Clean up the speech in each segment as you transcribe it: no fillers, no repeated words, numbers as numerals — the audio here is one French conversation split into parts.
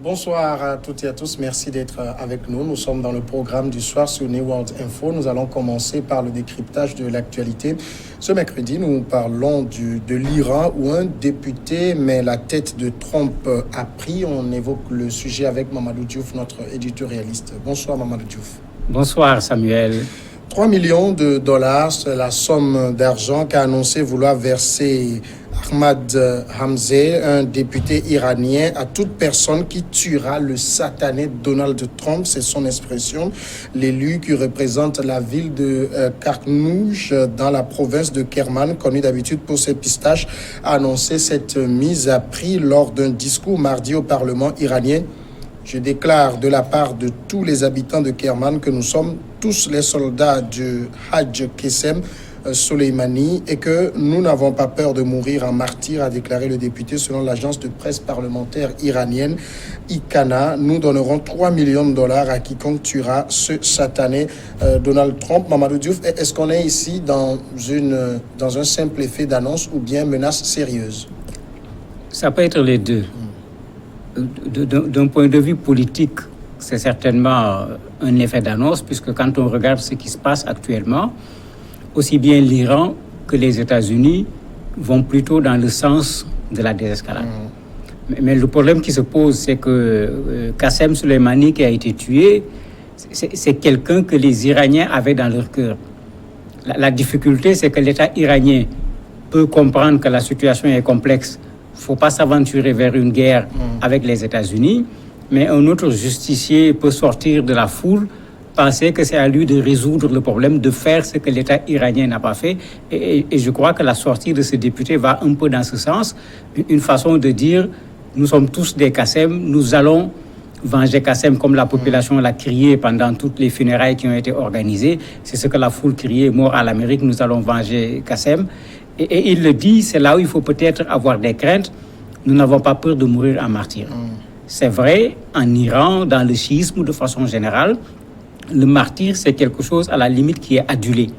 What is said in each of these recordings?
Bonsoir à toutes et à tous, merci d'être avec nous. Nous sommes dans le programme du soir sur New World Info. Nous allons commencer par le décryptage de l'actualité. Ce mercredi, nous parlons de l'Iran où un député met la tête de Trump à prix. On évoque le sujet avec Mamadou Diouf, notre éditorialiste. Bonsoir Mamadou Diouf. Bonsoir Samuel. 3 millions de dollars, c'est la somme d'argent qu'a annoncé vouloir verser Ahmad Hamzeh, un député iranien, à toute personne qui tuera le satané Donald Trump, c'est son expression. L'élu qui représente la ville de Karkhnouch dans la province de Kerman, connu d'habitude pour ses pistaches, a annoncé cette mise à prix lors d'un discours mardi au Parlement iranien. Je déclare de la part de tous les habitants de Kerman que nous sommes tous les soldats du Hajj Qasem Soleimani et que nous n'avons pas peur de mourir en martyr, a déclaré le député selon l'agence de presse parlementaire iranienne Ikana. Nous donnerons 3 millions de dollars à quiconque tuera ce satané Donald Trump. Mamadou Diouf, est-ce qu'on est ici dans un simple effet d'annonce ou bien menace sérieuse? Ça peut être les deux. D'un point de vue politique, c'est certainement un effet d'annonce, puisque quand on regarde ce qui se passe actuellement, aussi bien l'Iran que les États-Unis vont plutôt dans le sens de la désescalade. Mais le problème qui se pose, c'est que Qasem Soleimani, qui a été tué, c'est quelqu'un que les Iraniens avaient dans leur cœur. La difficulté, c'est que l'État iranien peut comprendre que la situation est complexe. Il ne faut pas s'aventurer vers une guerre avec les États-Unis, mais un autre justicier peut sortir de la foule, penser que c'est à lui de résoudre le problème, de faire ce que l'État iranien n'a pas fait. Et je crois que la sortie de ce député va un peu dans ce sens, une façon de dire, nous sommes tous des Qasem, nous allons venger Qasem comme la population l'a crié pendant toutes les funérailles qui ont été organisées. C'est ce que la foule criait, mort à l'Amérique, nous allons venger Qasem. Et il le dit, c'est là où il faut peut-être avoir des craintes. Nous n'avons pas peur de mourir en martyr. C'est vrai, en Iran, dans le chiisme de façon générale, le martyr, c'est quelque chose à la limite qui est adulé.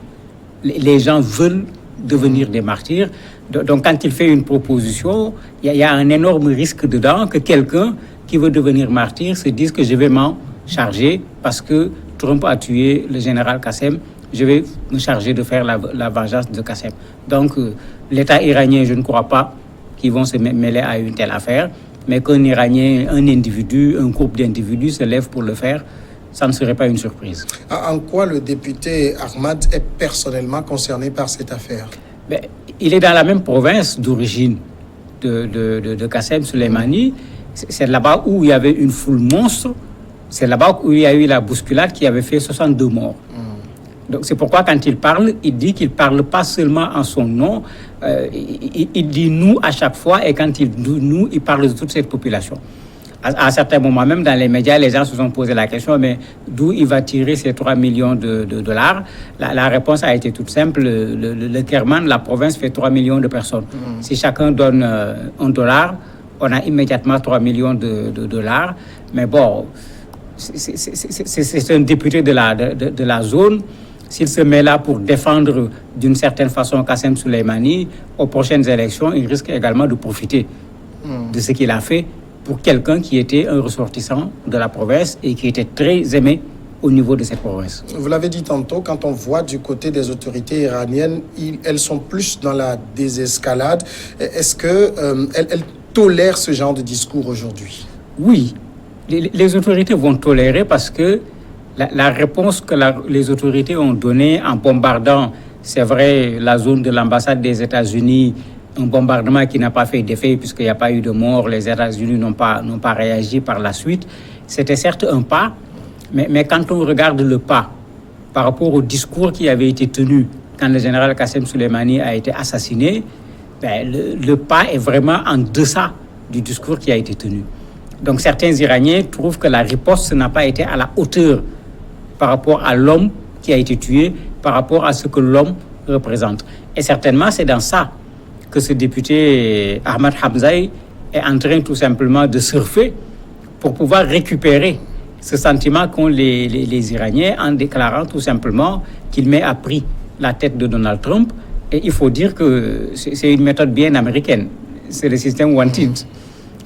Les gens veulent devenir des martyrs. Donc quand il fait une proposition, il y a un énorme risque dedans que quelqu'un qui veut devenir martyr se dise que je vais m'en charger parce que Trump a tué le général Qasem. Je vais me charger de faire la vengeance de Qasem. Donc, l'État iranien, je ne crois pas qu'ils vont se mêler à une telle affaire, mais qu'un Iranien, un individu, un groupe d'individus se lève pour le faire, ça ne serait pas une surprise. En quoi le député Ahmad est personnellement concerné par cette affaire? Il est dans la même province d'origine de Qasem Soleimani. C'est là-bas où il y avait une foule monstre. C'est là-bas où il y a eu la bousculade qui avait fait 62 morts. Donc c'est pourquoi quand il parle, il dit qu'il ne parle pas seulement en son nom, il dit nous à chaque fois, et quand il dit nous, il parle de toute cette population. À un certain moment même, dans les médias, les gens se sont posé la question, mais d'où il va tirer ces 3 millions de dollars? La réponse a été toute simple. Le Kerman, la province, fait 3 millions de personnes. Si chacun donne $1, on a immédiatement 3 millions de dollars. Mais bon, c'est un député de la zone. S'il se met là pour défendre d'une certaine façon Qasem Soleimani, aux prochaines élections, il risque également de profiter de ce qu'il a fait pour quelqu'un qui était un ressortissant de la province et qui était très aimé au niveau de cette province. Vous l'avez dit tantôt, quand on voit du côté des autorités iraniennes, elles sont plus dans la désescalade. Est-ce qu'elles tolèrent ce genre de discours aujourd'hui? Oui, les autorités vont tolérer parce que la réponse que les autorités ont donnée en bombardant, c'est vrai, la zone de l'ambassade des États-Unis, un bombardement qui n'a pas fait d'effet puisqu'il n'y a pas eu de mort, les États-Unis n'ont pas réagi par la suite. C'était certes un pas, mais quand on regarde le pas par rapport au discours qui avait été tenu quand le général Qasem Soleimani a été assassiné, le pas est vraiment en deçà du discours qui a été tenu. Donc certains Iraniens trouvent que la riposte n'a pas été à la hauteur par rapport à l'homme qui a été tué, par rapport à ce que l'homme représente. Et certainement, c'est dans ça que ce député Ahmad Hamzeh est en train tout simplement de surfer pour pouvoir récupérer ce sentiment qu'ont les Iraniens en déclarant tout simplement qu'il met à prix la tête de Donald Trump. Et il faut dire que c'est une méthode bien américaine. C'est le système wanted.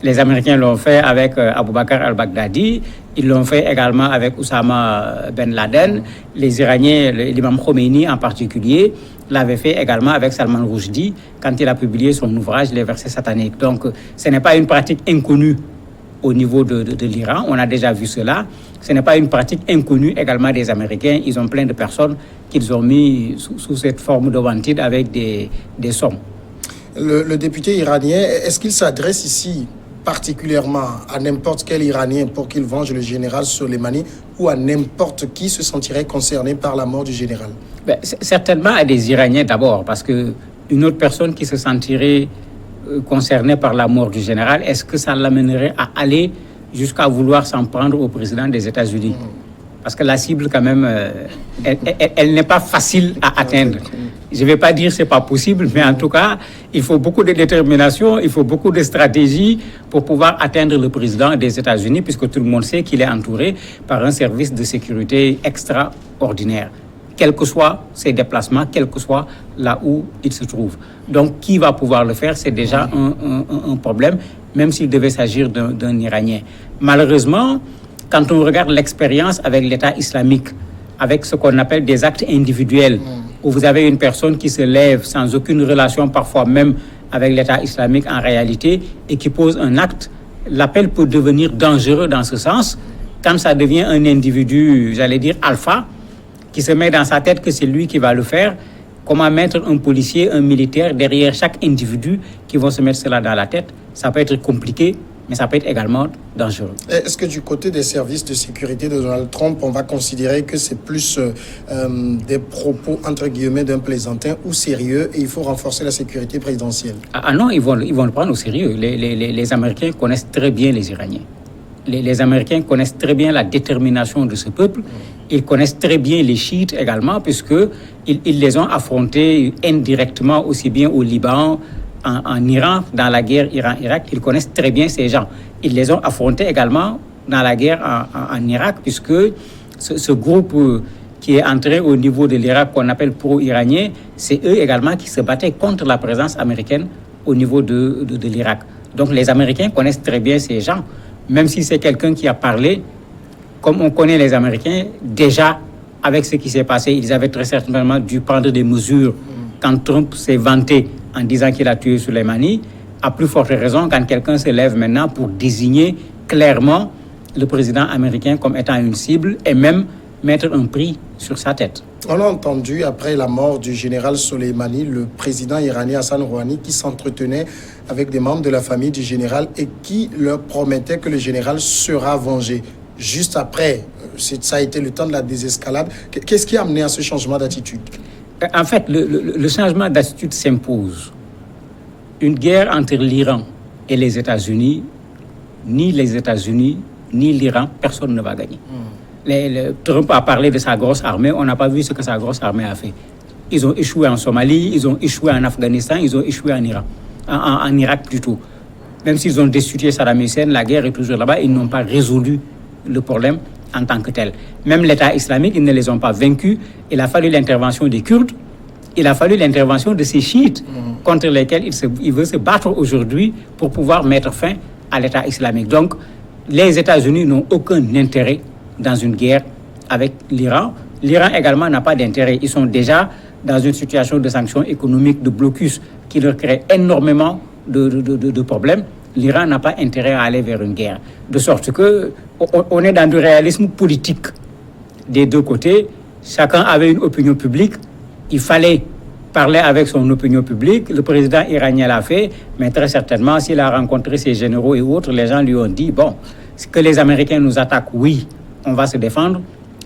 Les Américains l'ont fait avec Abu Bakr al-Baghdadi, ils l'ont fait également avec Oussama Ben Laden. Les Iraniens, l'imam Khomeini en particulier, l'avait fait également avec Salman Rushdie quand il a publié son ouvrage Les versets sataniques. Donc, ce n'est pas une pratique inconnue au niveau de l'Iran, on a déjà vu cela. Ce n'est pas une pratique inconnue également des Américains. Ils ont plein de personnes qu'ils ont mis sous cette forme de vantide avec des sommes. Le député iranien, est-ce qu'il s'adresse ici particulièrement à n'importe quel Iranien pour qu'il venge le général Soleimani ou à n'importe qui se sentirait concerné par la mort du général? Certainement à des Iraniens d'abord, parce qu'une autre personne qui se sentirait concernée par la mort du général, est-ce que ça l'amènerait à aller jusqu'à vouloir s'en prendre au président des États-Unis? Parce que la cible, quand même, elle n'est pas facile à atteindre. Je ne vais pas dire que ce n'est pas possible, mais en tout cas, il faut beaucoup de détermination, il faut beaucoup de stratégie pour pouvoir atteindre le président des États-Unis, puisque tout le monde sait qu'il est entouré par un service de sécurité extraordinaire, quels que soient ses déplacements, quel que soit là où il se trouve. Donc, qui va pouvoir le faire, c'est déjà un problème, même s'il devait s'agir d'un Iranien. Malheureusement, quand on regarde l'expérience avec l'État islamique, avec ce qu'on appelle des actes individuels, où vous avez une personne qui se lève sans aucune relation, parfois même avec l'État islamique en réalité, et qui pose un acte, l'appel peut devenir dangereux dans ce sens, quand ça devient un individu, j'allais dire alpha, qui se met dans sa tête que c'est lui qui va le faire. Comment mettre un policier, un militaire derrière chaque individu qui vont se mettre cela dans la tête? Ça peut être compliqué, mais ça peut être également dangereux. Est-ce que du côté des services de sécurité de Donald Trump, on va considérer que c'est plus des propos, entre guillemets, d'un plaisantin ou sérieux et il faut renforcer la sécurité présidentielle? Ah non, ils vont le prendre au sérieux. Les Américains connaissent très bien les Iraniens. Les Américains connaissent très bien la détermination de ce peuple. Ils connaissent très bien les chiites également, puisqu'ils les ont affrontés indirectement aussi bien au Liban, en Iran, dans la guerre Iran-Irak. Ils connaissent très bien ces gens. Ils les ont affrontés également dans la guerre en Irak, puisque ce groupe qui est entré au niveau de l'Irak, qu'on appelle pro-iranien, c'est eux également qui se battaient contre la présence américaine au niveau de l'Irak. Donc les Américains connaissent très bien ces gens. Même si c'est quelqu'un qui a parlé, comme on connaît les Américains, déjà, avec ce qui s'est passé, ils avaient très certainement dû prendre des mesures quand Trump s'est vanté en disant qu'il a tué Soleimani. À plus forte raison, quand quelqu'un se lève maintenant pour désigner clairement le président américain comme étant une cible et même mettre un prix sur sa tête. On a entendu, après la mort du général Soleimani, le président iranien Hassan Rouhani qui s'entretenait avec des membres de la famille du général et qui leur promettait que le général sera vengé. Juste après, ça a été le temps de la désescalade. Qu'est-ce qui a amené à ce changement d'attitude? En fait, le changement d'attitude s'impose. Une guerre entre l'Iran et les États-Unis, ni les États-Unis, ni l'Iran, personne ne va gagner. Trump a parlé de sa grosse armée, on n'a pas vu ce que sa grosse armée a fait. Ils ont échoué en Somalie, ils ont échoué en Afghanistan, ils ont échoué en Iran, en Irak plutôt. Même s'ils ont destitué Saddam Hussein, la guerre est toujours là-bas, ils n'ont pas résolu le problème en tant que tel. Même l'État islamique, ils ne les ont pas vaincus. Il a fallu l'intervention des Kurdes, il a fallu l'intervention de ces chiites contre lesquels il veut se battre aujourd'hui pour pouvoir mettre fin à l'État islamique. Donc, les États-Unis n'ont aucun intérêt dans une guerre avec l'Iran. L'Iran également n'a pas d'intérêt. Ils sont déjà dans une situation de sanctions économiques, de blocus, qui leur crée énormément de problèmes. L'Iran n'a pas intérêt à aller vers une guerre. De sorte qu'on est dans du réalisme politique des deux côtés. Chacun avait une opinion publique. Il fallait parler avec son opinion publique. Le président iranien l'a fait, mais très certainement, s'il a rencontré ses généraux et autres, les gens lui ont dit, bon, que les Américains nous attaquent, oui, on va se défendre,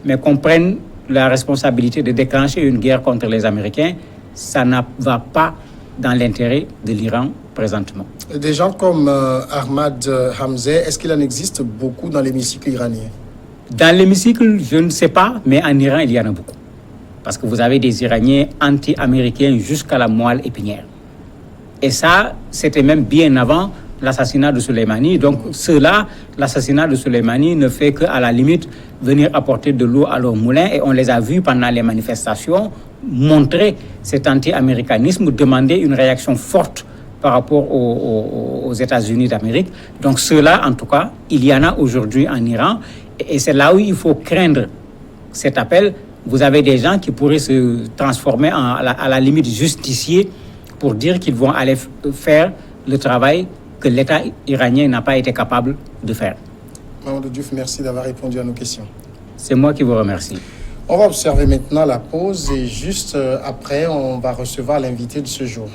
mais qu'on prenne la responsabilité de déclencher une guerre contre les Américains, ça ne va pas dans l'intérêt de l'Iran présentement. Des gens comme Ahmad Hamzeh, est-ce qu'il en existe beaucoup dans l'hémicycle iranien? Dans l'hémicycle, je ne sais pas, mais en Iran, il y en a beaucoup. Parce que vous avez des Iraniens anti-américains jusqu'à la moelle épinière. Et ça, c'était même bien avant l'assassinat de Soleimani. Donc, ceux-là, l'assassinat de Soleimani ne fait qu'à la limite venir apporter de l'eau à leur moulin. Et on les a vus pendant les manifestations montrer cet anti-américanisme, demander une réaction forte par rapport aux États-Unis d'Amérique. Donc ceux-là, en tout cas, il y en a aujourd'hui en Iran. Et c'est là où il faut craindre cet appel. Vous avez des gens qui pourraient se transformer à la limite justiciers pour dire qu'ils vont aller faire le travail que l'État iranien n'a pas été capable de faire. Mamadou Diouf, merci d'avoir répondu à nos questions. C'est moi qui vous remercie. On va observer maintenant la pause et juste après, on va recevoir l'invité de ce jour.